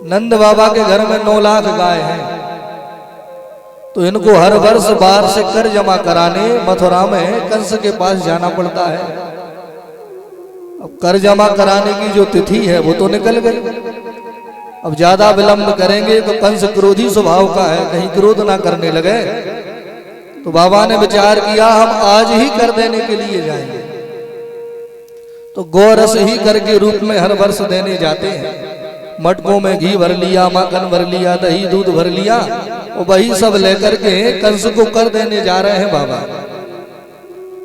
नंद बाबा के घर में 9 लाख गाय हैं, तो इनको हर वर्ष बाहर से कर जमा कराने मथुरा में कंस के पास जाना पड़ता है। अब कर जमा कराने की जो तिथि है वो तो निकल गई। अब ज्यादा विलंब करेंगे तो कंस क्रोधी स्वभाव का है, कहीं क्रोध ना करने लगे। तो बाबा ने विचार किया हम आज ही कर देने के लिए जाएंगे। तो गोरस ही कर के रूप में हर वर्ष देने जाते हैं। मटकों में घी भर लिया, माखन भर लिया, दही दूध भर लिया, और वही सब लेकर के कंस को कर देने जा रहे हैं बाबा।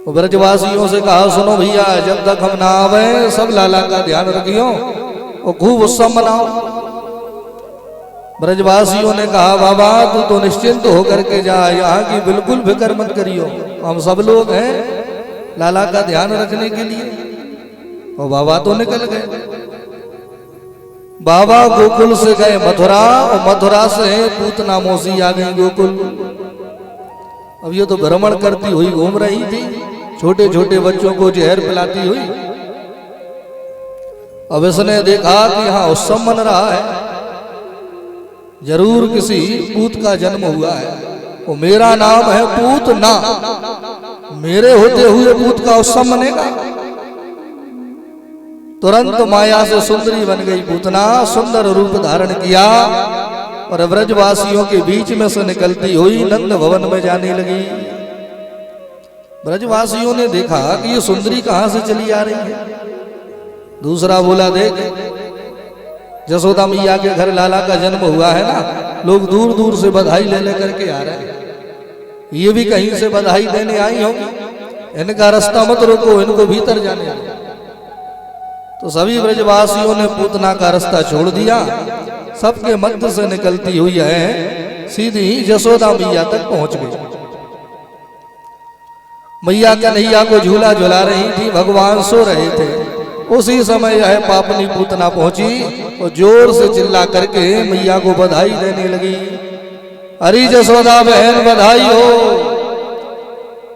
वो ब्रजवासियों से कहा सुनो भैया, जब तक हम ना आवे सब लाला का ध्यान रखियो और खूब उत्सव मनाओ। ब्रजवासियों ने कहा बाबा तू तो निश्चिंत होकर के जा, यहाँ की बिल्कुल फिक्र मत करियो, हम सब लोग हैं लाला का ध्यान रखने के लिए। और बाबा तो निकल गए। बाबा गोकुल से गए मथुरा, और मथुरा से पूतना मौसी आ गई गोकुल। अब ये तो भ्रमण करती हुई घूम रही थी, छोटे छोटे बच्चों को जहर पिलाती हुई। अब इसने देखा कि यहाँ उत्सव मन रहा है, जरूर किसी पूत का जन्म हुआ है। वो मेरा नाम है पूतना, मेरे होते हुए पूत का उत्सव मनेगा। तुरंत माया से सुंदरी बन गई पूतना, सुंदर रूप धारण किया और ब्रजवासियों के बीच में से निकलती हुई नंद भवन में जाने लगी। ब्रजवासियों ने देखा कि ये सुंदरी कहां से चली आ रही है। दूसरा बोला देख जसोदा मैया के घर लाला का जन्म हुआ है ना, लोग दूर दूर से बधाई ले लेकर के आ रहे हैं, ये भी कहीं से बधाई देने आई होंगी, इनका रास्ता मत रोको, इनको भीतर जाने दो। तो सभी ब्रजवासियों ने पूतना का रास्ता छोड़ दिया, सबके मध्य से निकलती हुई है सीधी जसोदा मैया तक पहुंच गई। मैया कन्हैया को झूला झुला रही थी, भगवान सो रहे थे। उसी समय यह पापनी पूतना पहुंची और जोर से चिल्ला करके मैया को बधाई देने लगी। अरे जसोदा बहन बधाई हो।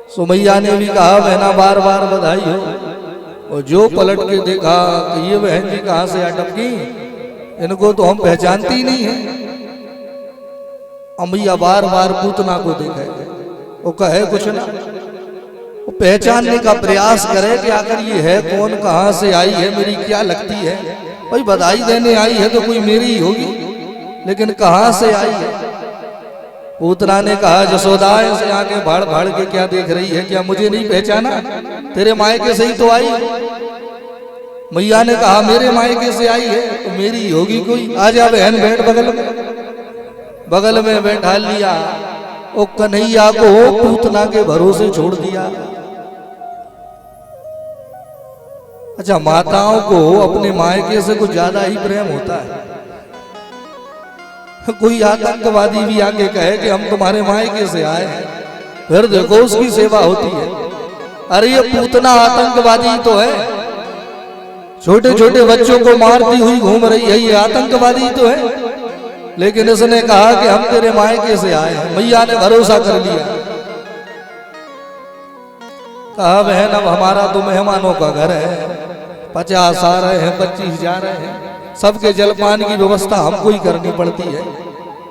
सो मैया ने भी कहा बहना बार बार बधाई हो। और जो पलट के देखा कि ये बहन जी कहां से अटकी, इनको तो हम पहचानती ही नहीं है। मैया बार बार पूतना को देखे, वो कहे कुछ ना, वो पहचानने का प्रयास करे कि आखिर ये है कौन, कहां से आई है, मेरी क्या लगती है। भाई बधाई देने आई है तो कोई मेरी ही होगी, लेकिन कहां से आई है। पूतना ने कहा जसोदा ऐसे आके भाड़ भाड़ के क्या देख रही है, क्या मुझे नहीं पहचाना, तेरे मायके से ही तो आई। मैया ने कहा मेरे मायके से आई है तो मेरी ही होगी कोई, आजा बहन बैठ बगल में। बगल में बैठा लिया, ओ कन्हैया को पूतना के भरोसे छोड़ दिया। अच्छा, माताओं को अपने मायके से कुछ ज्यादा ही प्रेम होता है। कोई आतंकवादी भी आके कहे कि हम तुम्हारे मायके से आए हैं, फिर देखो उसकी सेवा होती है। अरे ये पूतना आतंकवादी तो है, छोटे छोटे बच्चों को मारती हुई घूम रही है, ये आतंकवादी तो है। लेकिन इसने कहा कि हम तेरे मायके से आए हैं। मैया ने भरोसा कर लिया, कहा बहन अब हमारा तो मेहमानों का घर है, 50 आ रहे हैं, 25 जा रहे हैं, सबके जलपान की व्यवस्था हमको ही करनी पड़ती है,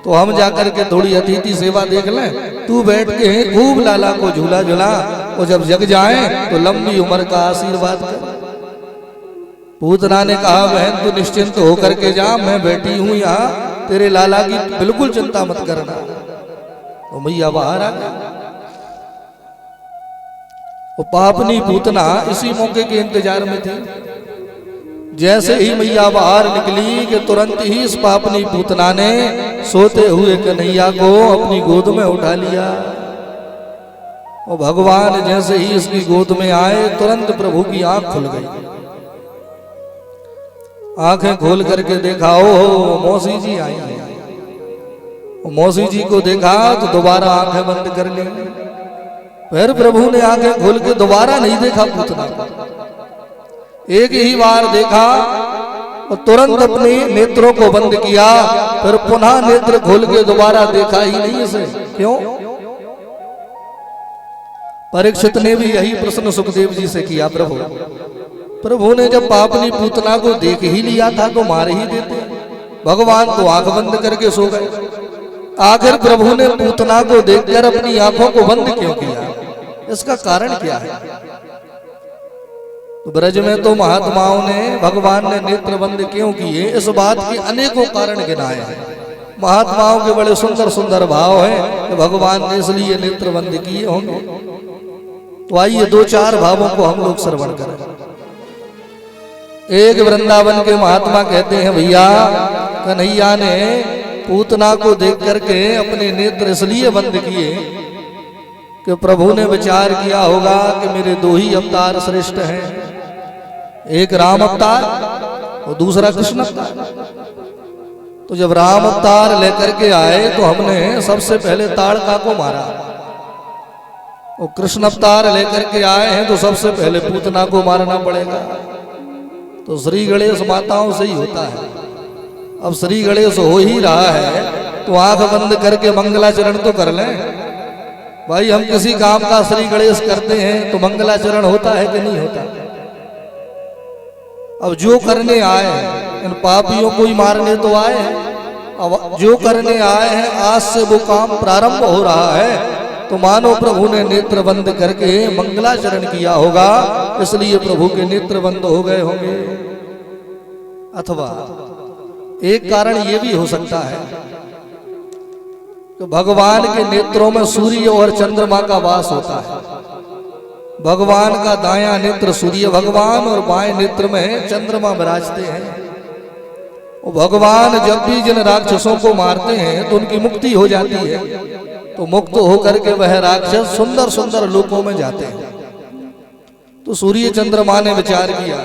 तो हम जाकर के थोड़ी अतिथि सेवा देख लें। तू बैठ के खूब लाला को झूला झूला, और जब जग जाए तो लंबी उम्र का आशीर्वाद कर। पूतना ने कहा बहन तू निश्चिंत होकर के जा, मैं बैठी हूं यहाँ, तेरे लाला की बिल्कुल चिंता मत करना। तो मैया बाहर आ गई। वो पापनी पूतना इसी मौके के इंतजार में थी। जैसे ही मैया बाहर निकली कि तुरंत ही इस पापनी पूतना ने सोते हुए कन्हैया को अपनी गोद में उठा लिया। और भगवान जैसे ही इसकी गोद में आए, तुरंत प्रभु की आंख खुल गई। आंखें खोल करके देखा ओ मौसी जी आई हैं। मौसी जी को देखा तो दोबारा आंखें बंद कर ली। फिर प्रभु ने आंखें खोल के दोबारा नहीं देखा पूतना को, एक ही बार देखा और तुरंत अपने नेत्रों को बंद किया। फिर पुनः नेत्र खोल के दोबारा देखा ही नहीं इसे। क्यों? परीक्षित ने भी यही प्रश्न सुखदेव जी से किया। प्रभु ने जब पापनी पूतना को देख ही लिया था तो मार ही देते, भगवान तो आंख बंद करके सो गए। आखिर प्रभु ने पूतना को देखकर अपनी आंखों को बंद क्यों किया, इसका कारण क्या है? तो ब्रज में तो महात्माओं ने, भगवान ने नेत्र बंद क्यों किए, इस बात के अनेकों कारण गिनाए हैं। महात्माओं के बड़े सुंदर सुंदर भाव हैं कि भगवान ने इसलिए नेत्र बंद किए होंगे। तो आइए दो चार भावों को हम लोग श्रवण करें। एक वृंदावन के महात्मा कहते हैं, भैया कन्हैया ने पूतना को देख करके अपने नेत्र इसलिए बंद किए कि प्रभु ने विचार किया होगा कि मेरे दो ही अवतार श्रेष्ठ हैं, एक राम अवतार और दूसरा कृष्ण अवतार। तो जब राम अवतार लेकर के आए तो हमने सबसे पहले ताड़का को मारा, और कृष्ण अवतार लेकर के आए हैं तो सबसे पहले पूतना को मारना पड़ेगा। तो श्री गणेश माताओं से ही होता है। अब श्री गणेश हो ही रहा है तो आंख बंद करके मंगलाचरण तो कर लें भाई। हम किसी काम का श्री गणेश करते हैं तो मंगलाचरण होता है कि नहीं होता? अब जो करने आए हैं, इन पापियों को ही मारने तो आए हैं। अब जो करने आए हैं, आज से वो काम प्रारंभ हो रहा है। तो मानो प्रभु ने नेत्र बंद करके मंगलाचरण किया होगा, इसलिए प्रभु के नेत्र बंद हो गए होंगे। अथवा एक कारण ये भी हो सकता है कि भगवान के नेत्रों में सूर्य और चंद्रमा का वास होता है। भगवान का दायां नेत्र सूर्य भगवान और बाएं नेत्र में चंद्रमा विराजते हैं। और भगवान जब भी जिन राक्षसों को मारते हैं तो उनकी मुक्ति हो जाती है। तो मुक्त होकर के वह राक्षस सुंदर सुंदर लोकों में जाते हैं। तो सूर्य चंद्रमा ने विचार किया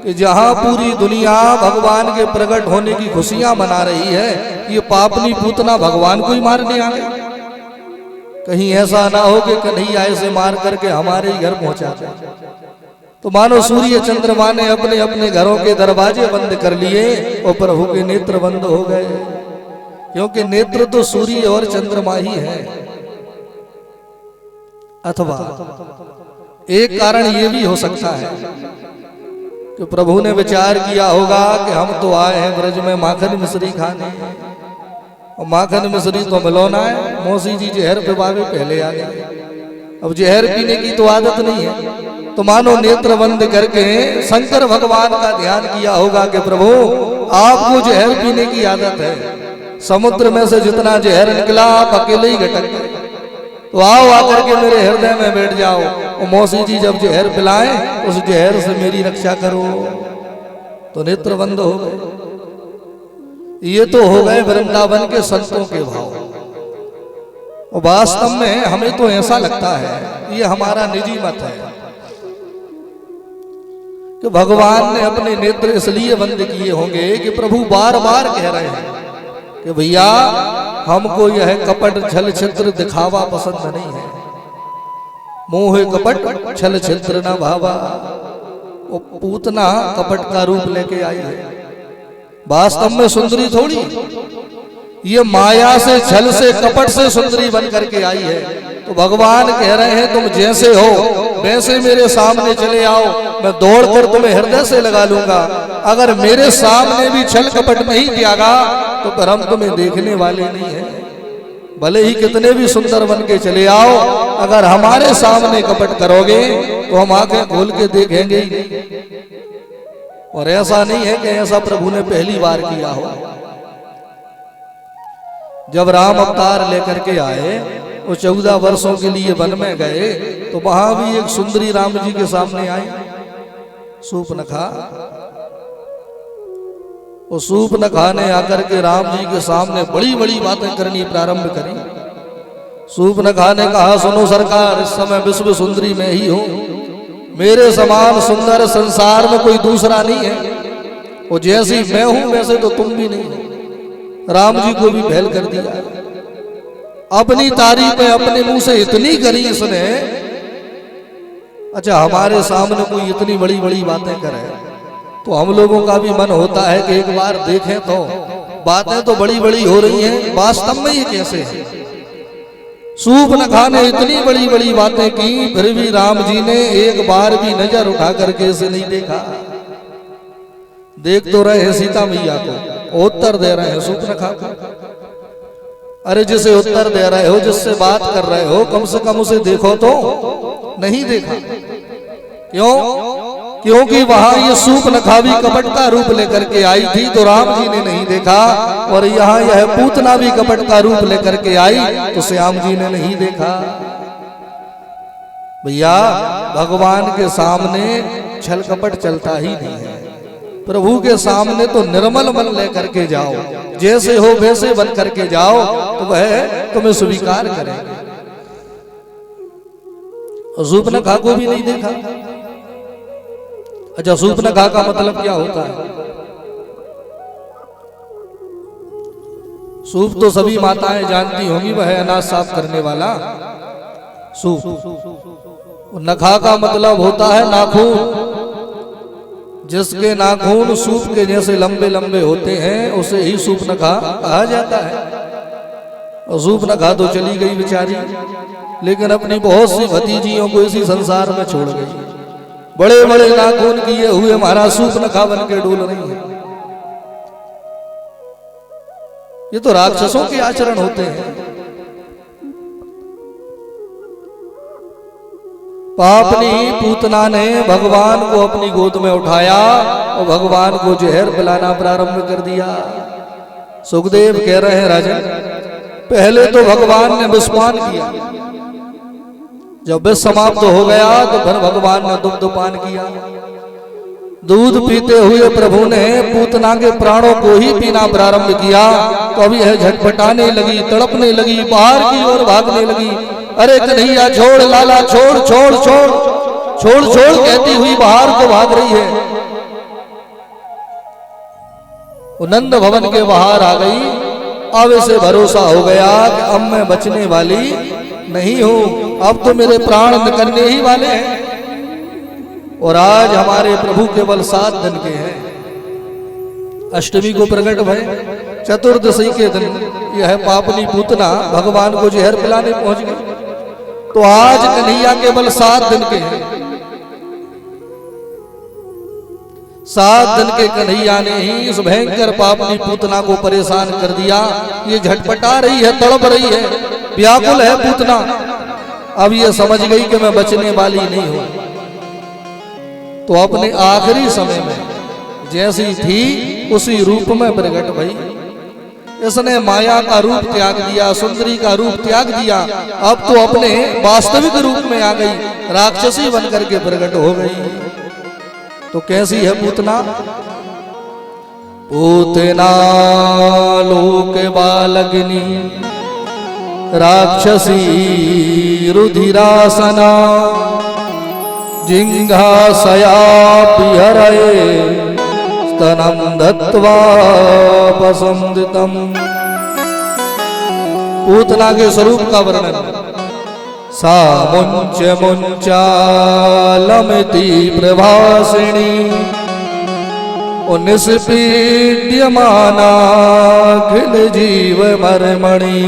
कि जहां पूरी दुनिया भगवान के प्रकट होने की खुशियां मना रही है, ये पापनी पूतना भगवान को ही मारने आ गए। कहीं ऐसा ना हो कि कन्हैया ऐसे मार करके हमारे ही घर पहुंचा जाए। तो मानो सूर्य चंद्रमा ने अपने अपने घरों के दरवाजे बंद कर लिए और प्रभु के नेत्र बंद हो गए, क्योंकि नेत्र तो सूर्य और चंद्रमा ही है। अथवा एक कारण ये भी हो सकता है कि प्रभु ने विचार किया होगा कि हम तो आए हैं ब्रज में माखन मिश्री खाने, और माखन मिश्री तो मिलौना है। मौसी जी जहर पिवावे पहले आ गए। अब जहर पीने की तो आदत नहीं है। तो मानो नेत्र बंद करके शंकर भगवान का ध्यान किया होगा कि प्रभु आपको जहर पीने की आदत है। समुद्र में से जितना जहर निकला आप अकेले ही घटक गए। तो आओ आकर के मेरे हृदय में बैठ जाओ, और मौसी जी जब जहर पिलाएं उस जहर से मेरी रक्षा करो। तो नेत्र बंद हो गए। ये तो हो गए वृंदावन के संतों के भाव। और वास्तव में हमें तो ऐसा लगता है, ये हमारा निजी मत है, कि भगवान ने अपने नेत्र इसलिए बंद किए होंगे कि प्रभु बार बार कह रहे हैं कि भैया हमको यह कपट छल छिद्र दिखावा पसंद नहीं है। मोह कपट छल छिद्र न भावा। वो पूतना कपट का रूप लेके आई है। वास्तव में सुंदरी थोड़ी, ये माया से छल से कपट से सुंदरी बन करके आई है। तो भगवान कह रहे हैं तुम जैसे हो वैसे मेरे सामने चले आओ, मैं दौड़कर तुम्हें हृदय से लगा लूंगा। अगर मेरे सामने भी छल कपट नहीं त्यागा तो फिर हम तुम्हें देखने वाले नहीं हैं। भले ही कितने भी सुंदर बन के चले आओ, अगर हमारे सामने कपट करोगे तो हम आंखें खोल के देखेंगे ही नहीं। और ऐसा नहीं है कि ऐसा प्रभु ने पहली बार किया हो। जब राम अवतार लेकर के आए, वो 14 वर्षों के लिए वन में गए, तो वहां भी एक सुंदरी राम जी के सामने आई, सूपनखा। वो सूपनखा ने आकर के राम जी के सामने बड़ी बड़ी बातें करनी प्रारंभ करी। सूपनखा ने कहा, सुनो सरकार, इस समय विश्व सुंदरी मैं ही हूं। मेरे समान सुंदर संसार में कोई दूसरा नहीं है। वो जैसी मैं हूं वैसे तो तुम भी नहीं हो। राम जी को भी फैल कर दिया। अपनी तारीफें अपने मुंह से इतनी करी इसने। अच्छा, हमारे सामने कोई इतनी बड़ी बड़ी बातें करे तो हम लोगों का भी मन होता है कि एक बार देखें। तो बातें तो बड़ी बड़ी हो रही हैं, वास्तव में ये कैसे है? सूपनखा ने इतनी बड़ी बड़ी बातें की, फिर भी राम जी ने एक बार भी नजर उठा करके इसे नहीं देखा। देख तो रहे सीता मैया को, उत्तर दे रहे हैं सूर्पनखा को। अरे जिसे उत्तर दे रहे हो, जिससे बात कर रहे हो, कम से कम उसे देखो तो। नहीं देखा। क्यों? क्योंकि वहां ये सूर्पनखा भी कपट का रूप लेकर के आई थी तो राम जी ने नहीं देखा, और यहाँ यह पूतना भी कपट का रूप लेकर के आई तो श्याम जी ने नहीं देखा। भैया भगवान के सामने छल कपट चलता ही नहीं है। प्रभु के सामने तो निर्मल मन लेकर के जाओ, जैसे हो वैसे बन करके जाओ तो वह तुम्हें स्वीकार करेंगे। सूर्पनखा को भी नहीं देखा। अच्छा, सूर्पनखा का मतलब क्या होता है? सूप तो सभी माताएं जानती होंगी, वह है अनाज साफ करने वाला सूप। नखा का मतलब होता है नाखून। जिसके नाखून सूप के जैसे लंबे लंबे होते हैं उसे ही सूर्पनखा कहा जाता है। और सूर्पनखा तो चली गई बेचारी, लेकिन अपनी बहुत सी भतीजियों को इसी संसार में छोड़ गई। बड़े बड़े नाखून किए हुए महाराज सूर्पनखा बन के डोल रही है। ये तो राक्षसों के आचरण होते हैं। पापनी पूतना ने भगवान को अपनी गोद में उठाया और भगवान को जहर पिलाना प्रारंभ कर दिया। सुखदेव कह रहे हैं राजन, पहले तो भगवान ने विषपान किया, जब विष समाप्त हो गया तो फिर भगवान ने दुग्धपान किया। दूध पीते हुए प्रभु ने पूतना के प्राणों को ही पीना प्रारंभ किया तो अभी यह झटपटाने लगी, तड़पने लगी, बाहर की ओर भागने लगी। अरे कन्हैया छोड़, लाला छोड़, छोड़ छोड़ छोड़ छोड़ कहती हुई बाहर को भाग रही है। वो नंद भवन के बाहर आ गई। अब इसे भरोसा हो गया कि अब मैं बचने वाली नहीं हूं, अब तो मेरे प्राण निकलने ही वाले हैं। और आज हमारे प्रभु केवल 7 दिन के हैं। अष्टमी को प्रकट भय, चतुर्दशी के दिन यह पापनी पूतना भगवान को जहर पिलाने पहुंच गई। तो आज कन्हैया केवल 7 दिन के हैं। 7 दिन के कन्हैया ने ही इस भयंकर पापनी पूतना को परेशान कर दिया। ये झटपटा रही है, तड़प रही है, व्याकुल है पूतना। अब ये समझ गई कि मैं बचने वाली नहीं हूं, तो अपने आखिरी समय में जैसी थी उसी रूप में प्रकट भई। इसने माया का रूप त्याग दिया, सुंदरी का रूप त्याग दिया। अब तो अपने वास्तविक रूप में आ गई, राक्षसी बनकर के प्रकट हो गई। तो कैसी है पूतना? पूतना लोक बालग्नि राक्षसी रुधिरासना जिंघासया पिहरये स्तनं दत्वा पसंदितम। पूतना के स्वरूप का वर्णन। सा मुंच मुंचालमिति प्रभासिणी निष्पीड्यमाना खिल जीव मर्मणि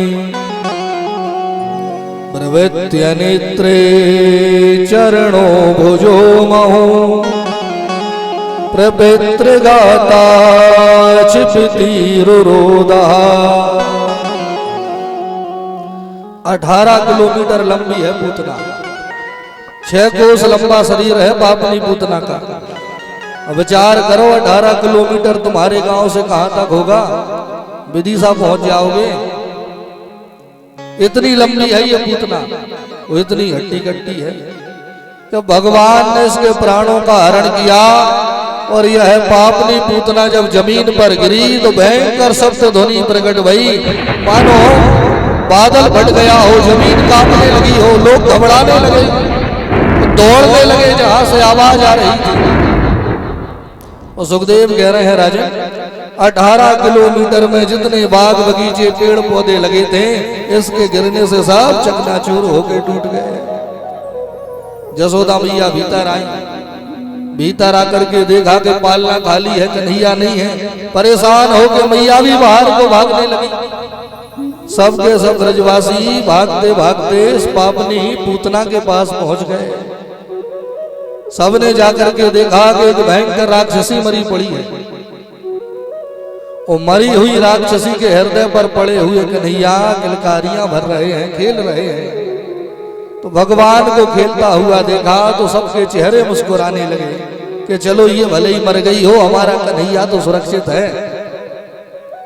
प्रवृत्य नेत्रे चरणो भुजो महो प्रपितृगाता क्षिपतिरुरोधा। 18 किलोमीटर लंबी है पूतना। 6 कोस लंबा शरीर है पापनी पूतना का। अब विचार करो, 18 किलोमीटर तुम्हारे गांव से कहां तक होगा? विदिशा पहुंच जाओगे। इतनी लंबी है ये पूतना, वो इतनी हट्टी कट्टी है। जब भगवान ने इसके प्राणों का हरण किया और यह पापनी पूतना जब जमीन पर गिरी तो भयंकर शब्द ध्वनि प्रकट भई, मानो बादल फट गया हो, जमीन कांपने लगी हो, लोग घबराने लगे, दौड़ने लगे जहां से आवाज आ रही थी। और सुखदेव कह रहे हैं राजन, 18 किलोमीटर में जितने बाग बगीचे पेड़ पौधे लगे थे इसके गिरने से सब चकनाचूर होकर टूट गए। जसोदा मैया भीतर आई, भीतर आकर के देखा कि पालना खाली है, कन्हैया नहीं है। परेशान होकर मैया भी बाहर को भागने लगी। सबके सब ब्रजवासी भागते भागते इस पापनी पूतना के पास पहुंच गए। सबने जाकर के देखा कि एक भयंकर राक्षसी मरी पड़ी है और मरी हुई राक्षसी के हृदय पर पड़े हुए कन्हैया किलकारियां भर रहे हैं, खेल रहे हैं। तो भगवान को खेलता हुआ देखा तो सबके चेहरे मुस्कुराने लगे कि चलो ये भले ही मर गई हो, हमारा कन्हैया तो सुरक्षित है।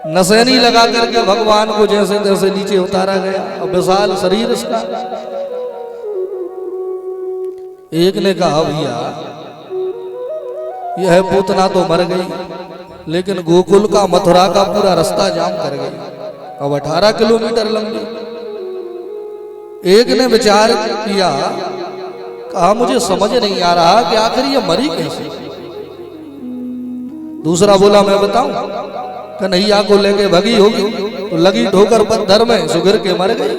नसैनी लगा करके भगवान को जैसे तैसे नीचे उतारा गया। अब विशाल शरीर इसका। एक ने कहा भैया यह पूतना तो मर गई, लेकिन गोकुल का मथुरा का पूरा रास्ता जाम कर गई। अब 18 किलोमीटर लंबी। एक ने विचार किया, कहा मुझे समझ नहीं आ रहा कि आखिर ये मरी कैसे। दूसरा बोला मैं बताऊं, कन्हैया को लेके भगी होगी तो लगी ठोकर पत्थर में सुगर के मर गई।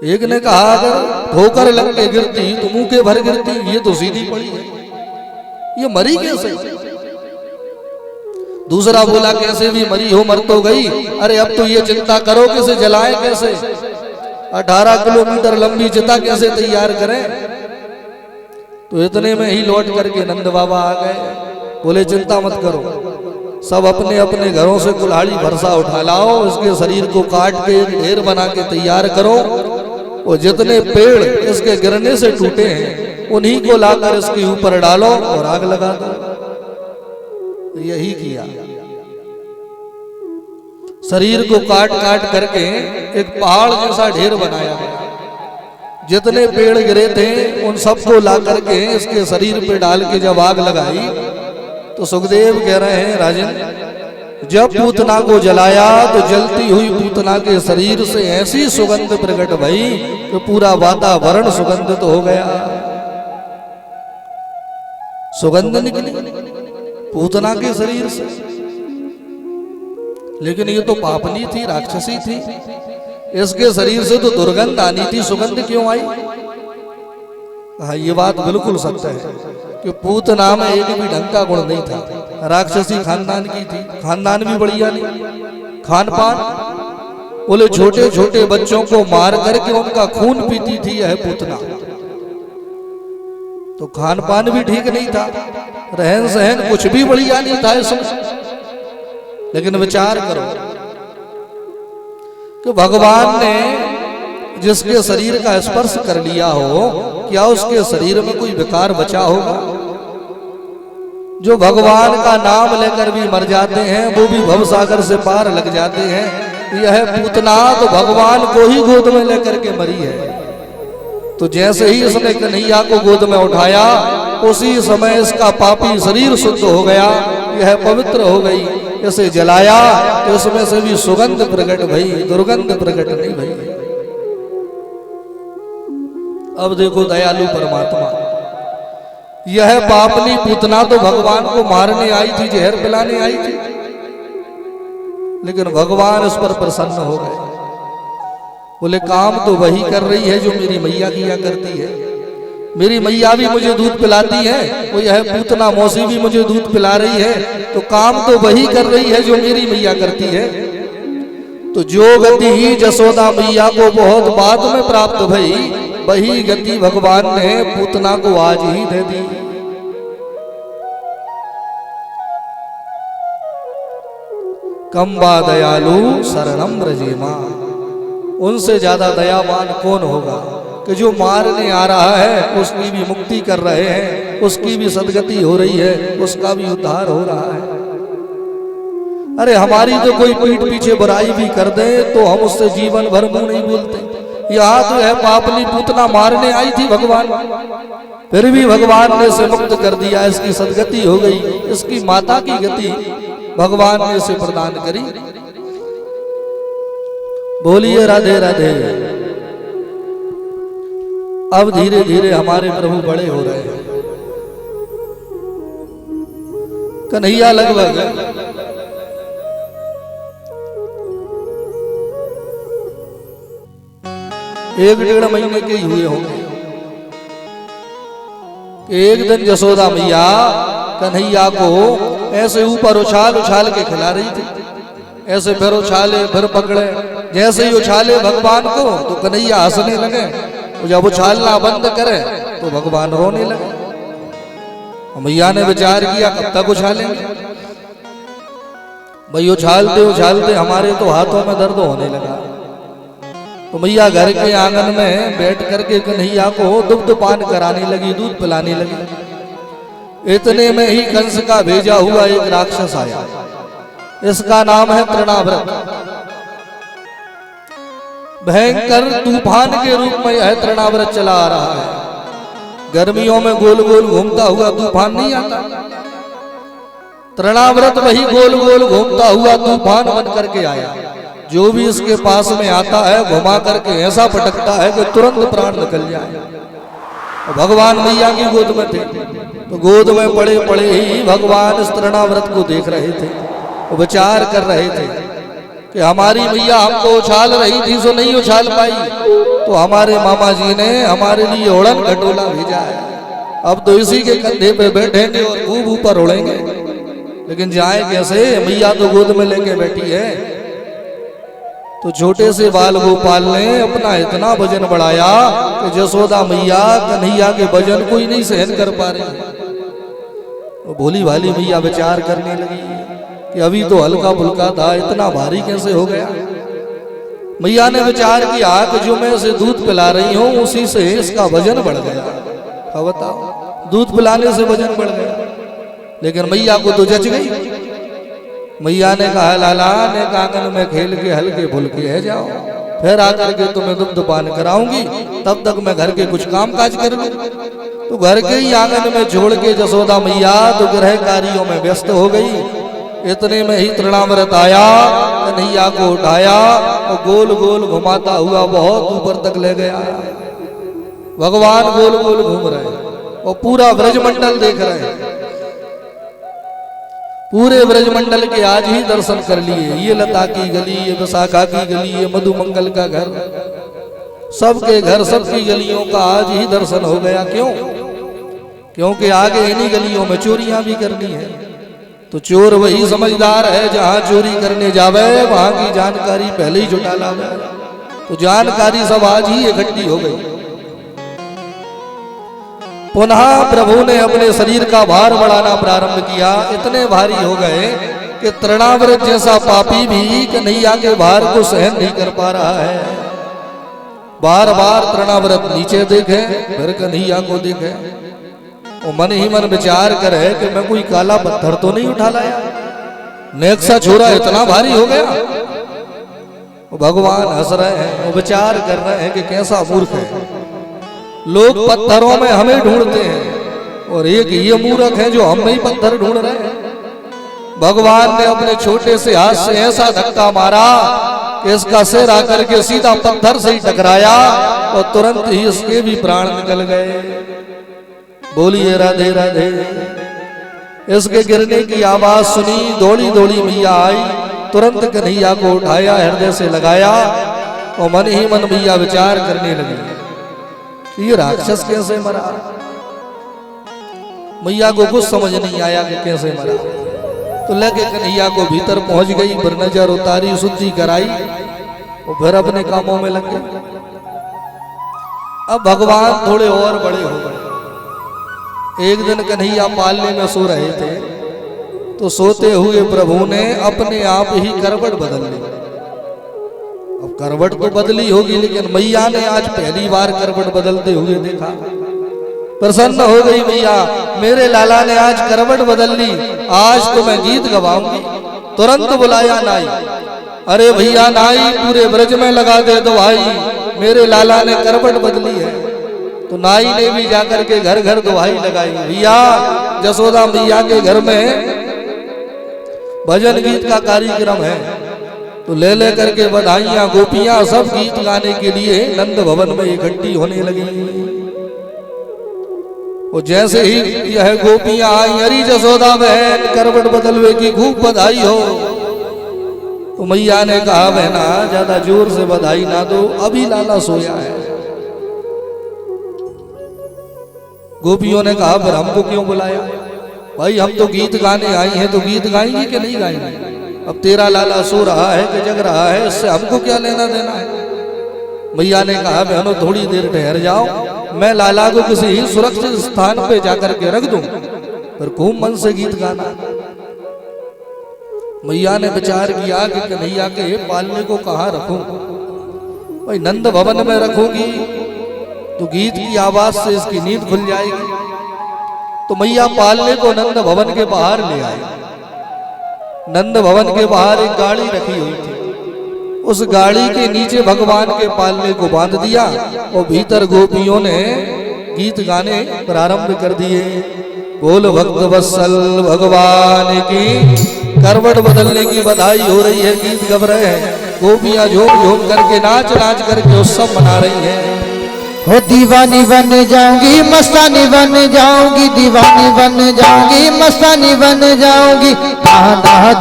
एक ने कहा अगर ठोकर लग के गिरती तो मुंह के भर गिरती, ये तो सीधी पड़ी है, ये मरी कैसे। दूसरा बोला कैसे भी मरी हो, मर तो गई, अरे अब तो ये चिंता करो कि इसे जलाएं कैसे, 18 किलोमीटर लंबी चिता कैसे तैयार करें। तो इतने में ही लौट करके नंद बाबा आ गए। बोले चिंता मत करो, सब अपने अपने घरों से कुल्हाड़ी भरसा उठा लाओ, इसके शरीर को काट के एक ढेर बना के तैयार करो, और जितने पेड़ इसके गिरने से टूटे हैं उन्हीं को लाकर इसके ऊपर डालो और आग लगा दो। यही किया। शरीर को काट काट करके एक पहाड़ जैसा ढेर बनाया गया। जितने पेड़ गिरे थे उन सबको ला करके इसके शरीर पे डाल के जब आग लगाई तो सुखदेव कह रहे हैं राजन, जब पूतना को जलाया तो जलती हुई पूतना के शरीर से ऐसी सुगंध प्रकट भई कि पूरा वातावरण सुगंधित हो गया। सुगंध निकली पूतना के शरीर से। लेकिन ये तो पापनी थी, राक्षसी थी, इसके शरीर से तो दुर्गंध आनी थी, सुगंध क्यों आई। हाँ ये बात बिल्कुल सत्य है कि पूतना में एक भी ढंग का गुण नहीं था। राक्षसी खानदान की थी, खानदान भी बढ़िया नहीं। खान पान बोले छोटे छोटे बच्चों को मार करके उनका खून पीती थी यह पूतना। तो खान पान भी ठीक नहीं था, रहन सहन कुछ भी बढ़िया नहीं था इसमें। लेकिन विचार करो कि भगवान ने जिसके शरीर का स्पर्श कर लिया हो, क्या उसके शरीर में कोई विकार बचा होगा। जो भगवान का नाम लेकर भी मर जाते हैं वो भी भवसागर से पार लग जाते हैं। यह पूतना तो भगवान को ही गोद में लेकर के मरी है। तो जैसे ही इसने कन्हैया को गोद में उठाया उसी समय इसका पापी शरीर शुद्ध हो गया, यह पवित्र हो गई। इसे जलाया तो इसमें से भी सुगंध प्रकट भई, दुर्गंध प्रकट नहीं भई। अब देखो दयालु परमात्मा, यह पापनी पूतना तो भगवान को मारने आई थी, जहर पिलाने आई थी, लेकिन भगवान इस पर प्रसन्न हो गए। बोले काम तो वही कर रही है जो मेरी मैया किया करती है। मेरी मैया भी मुझे दूध पिलाती है, वो यह पूतना मौसी भी मुझे दूध पिला रही है, तो काम तो वही कर रही है जो मेरी मैया करती है। तो जो गति ही जसोदा मैया को बहुत बाद में प्राप्त भई, वही गति भगवान ने पूतना को आज ही दे दी। कंबा दयालु शरणम ब्रजेमा, उनसे ज्यादा दयावान कौन होगा कि जो मारने आ रहा है उसकी भी मुक्ति कर रहे हैं, उसकी भी सदगति हो रही है, उसका भी उद्धार हो रहा है। अरे हमारी तो कोई पीठ पीछे बुराई भी कर दे तो हम उससे जीवन भर मुंह नहीं बोलते। यहाँ तो है पापनी पूतना मारने आई थी भगवान, फिर भी भगवान ने इसे मुक्त कर दिया, इसकी सदगति हो गई, इसकी माता की गति भगवान ने इसे प्रदान करी। बोलिए राधे राधे। अब धीरे धीरे हमारे प्रभु बड़े हो रहे हैं। कन्हैया लगभग 1-1.5 महीने के ही हुए होंगे। एक दिन जसोदा मैया कन्हैया को ऐसे ऊपर उछाल उछाल के खिला रही थी, ऐसे फिर उछाले फिर पकड़े, जैसे ही उछाले भगवान को तो कन्हैया हंसने लगे, जब उछालना बंद करे तो भगवान रोने लगे। मैया ने विचार किया कब तक उछालेंगे, भाई उछालते हमारे तो हाथों में दर्द होने लगा। तो मैया घर के आंगन में बैठ करके कन्हैया को दुग्ध पान कराने लगी, दूध पिलाने लगी। इतने में ही कंस का भेजा हुआ एक राक्षस आया, इसका नाम है तृणाव्रत। भयंकर तूफान के रूप में यह तृणाव्रत चला आ रहा है। गर्मियों में गोल गोल घूमता हुआ तूफान नहीं आता, तृणाव्रत वही गोल गोल घूमता हुआ तूफान बन करके आया। जो भी इसके पास में आता है घुमा करके ऐसा पटकता है कि तुरंत प्राण निकल जाए। भगवान मैया की गोद में थे, तो गोद में पड़े पड़े ही भगवान इस तृणाव्रत को देख रहे थे, वो विचार कर रहे थे कि हमारी मैया हमको उछाल रही थी सो नहीं उछाल पाई, तो हमारे मामा जी ने हमारे लिए उड़न खटोला भेजा है। अब तो इसी के कंधे पे बैठेंगे और खूब ऊपर उड़ेंगे, लेकिन जाए कैसे? मैया तो गोद में लेके बैठी है। तो छोटे से बाल गोपाल ने अपना इतना वजन बढ़ाया कि जसोदा मैया कन्हैया के वजन को ही नहीं सहन कर पा रही। तो भोली भाली मैया विचार करने लगी कि अभी तो हल्का फुल्का था, इतना भारी कैसे हो गया। मैया ने विचार किया कि जो मैं इसे दूध पिला रही हूँ उसी से इसका वजन बढ़ गया। अब बताओ, दूध पिलाने से वजन बढ़ गया। लेकिन मैया को तो जच गई। मैया ने कहा लाला ने आंगन में खेल के हल्के फुल्के है जाओ, फिर आकर के तुम्हें दुग्ध पान कराऊंगी, तब तक मैं घर के कुछ काम काज कर लूं। तो घर के ही आंगन में छोड़ के जसोदा मैया तो गृह कार्यों में व्यस्त हो गई। इतने में ही तृणाव्रत आया, कन्हैया को उठाया और गोल गोल घुमाता हुआ बहुत ऊपर तक ले गया। भगवान गोल गोल घूम रहे और पूरा ब्रजमंडल देख रहे हैं। पूरे ब्रजमंडल के आज ही दर्शन कर लिए। ये लता की गली, ये विशाखा की गली, ये मधुमंगल का घर, सबके घर सबकी गलियों का आज ही दर्शन हो गया। क्यों? क्योंकि आगे इन्हीं गलियों में चोरियां भी करनी है। तो चोर वही समझदार है जहां चोरी करने जावे वहां की जानकारी पहले ही जुटा लावे। तो जानकारी सब आज ही इकट्ठी हो गई। पुनः प्रभु ने अपने शरीर का भार बढ़ाना प्रारंभ किया। इतने भारी हो गए कि तृणाव्रत जैसा पापी भी कन्हैया के भार को सहन नहीं कर पा रहा है। बार बार तृणाव्रत नीचे देखे, फिर कन्हैया को देखे, वो मन ही मन विचार करे कि मैं कोई काला पत्थर तो नहीं उठा लाया, नेक्सा छोरा इतना भारी हो गया। वो भगवान हंस रहे हैं, वो विचार कर रहे हैं कि कैसा मूर्ख है। लोग पत्थरों में हमें ढूंढते हैं और एक ये मूर्ख है जो हम में ही पत्थर ढूंढ रहे हैं। भगवान ने अपने छोटे से हाथ से ऐसा धक्का मारा कि इसका सिर आकर के सीधा पत्थर से ही टकराया और तुरंत ही इसके भी प्राण निकल गए। बोलिए राधे राधे। इसके गिरने की आवाज सुनी, दौड़ी दौड़ी मैया आई, तुरंत कन्हैया को उठाया, हृदय से लगाया और मन ही मन मैया विचार करने लगी ये राक्षस कैसे मरा। मैया को कुछ समझ नहीं आया कि कैसे मरा। तो लेके कन्हैया को भीतर पहुंच गई, फिर नजर उतारी, शुद्धि कराई और फिर अपने कामों में लग गई। अब भगवान थोड़े और बड़े हो गए। एक दिन कन्हैया पालने में सो रहे थे, तो सोते हुए प्रभु ने अपने आप ही करवट बदल ली। अब करवट तो बदली होगी, लेकिन मैया ने आज पहली बार करवट बदलते हुए देखा। प्रसन्न हो गई मैया, मेरे लाला ने आज करवट बदल ली, आज तो मैं गीत गवाऊंगी। तुरंत बुलाया नाई। अरे भैया नाई, पूरे ब्रज में लगा दे दो भाई, मेरे लाला ने करवट बदली है। तो नाई ने भी जाकर के घर घर दुहाई लगाई। भैया जसोदा मैया के घर में भजन गीत का कार्यक्रम है, तो ले ले करके बधाइयां, गोपियां सब गीत गाने के लिए नंद भवन में इकट्ठी होने लगी। और जैसे ही यह गोपियां आई, अरे जसोदा बहन करवट बदलवे की खूब बधाई हो। तो मैया ने कहा बहना ज्यादा जोर से बधाई ना दो, अभी लाला सोया है। गोपियों ने कहा फिर हमको क्यों बुलाया? भाई हम तो गीत गाने आई हैं, तो गीत गाएंगे कि नहीं गाएंगे? अब तेरा लाला सो रहा है कि जग रहा है, इससे हमको क्या लेना देना है? मैया ने कहा बहनों थोड़ी देर ठहर जाओ, मैं लाला को किसी ही सुरक्षित स्थान पे जाकर के रख दूं, पर खूब मन से गीत गाना। मैया ने विचार किया कि कन्हैया के पालने को कहाँ रखूं। भाई नंद भवन में रखूंगी तो गीत की आवाज से इसकी नींद खुल जाएगी। तो मैया पालने को नंद भवन के बाहर ले आई। नंद भवन के बाहर एक गाड़ी रखी हुई थी, उस गाड़ी के नीचे भगवान के पालने को बांध दिया और भीतर गोपियों ने गीत गाने प्रारंभ कर दिए। बोल भक्त वत्सल भगवान की, करवट बदलने की बधाई हो रही है, गीत गब रहे हैं, गोपियां झूम झूम करके नाच नाच करके उत्सव मना रही हैं। हो दीवानी बन जाऊंगी मस्तानी बन जाऊंगी, दीवानी बन जाऊंगी मस्तानी बन जाऊंगी,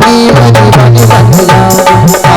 दीवानी बन जाऊंगी।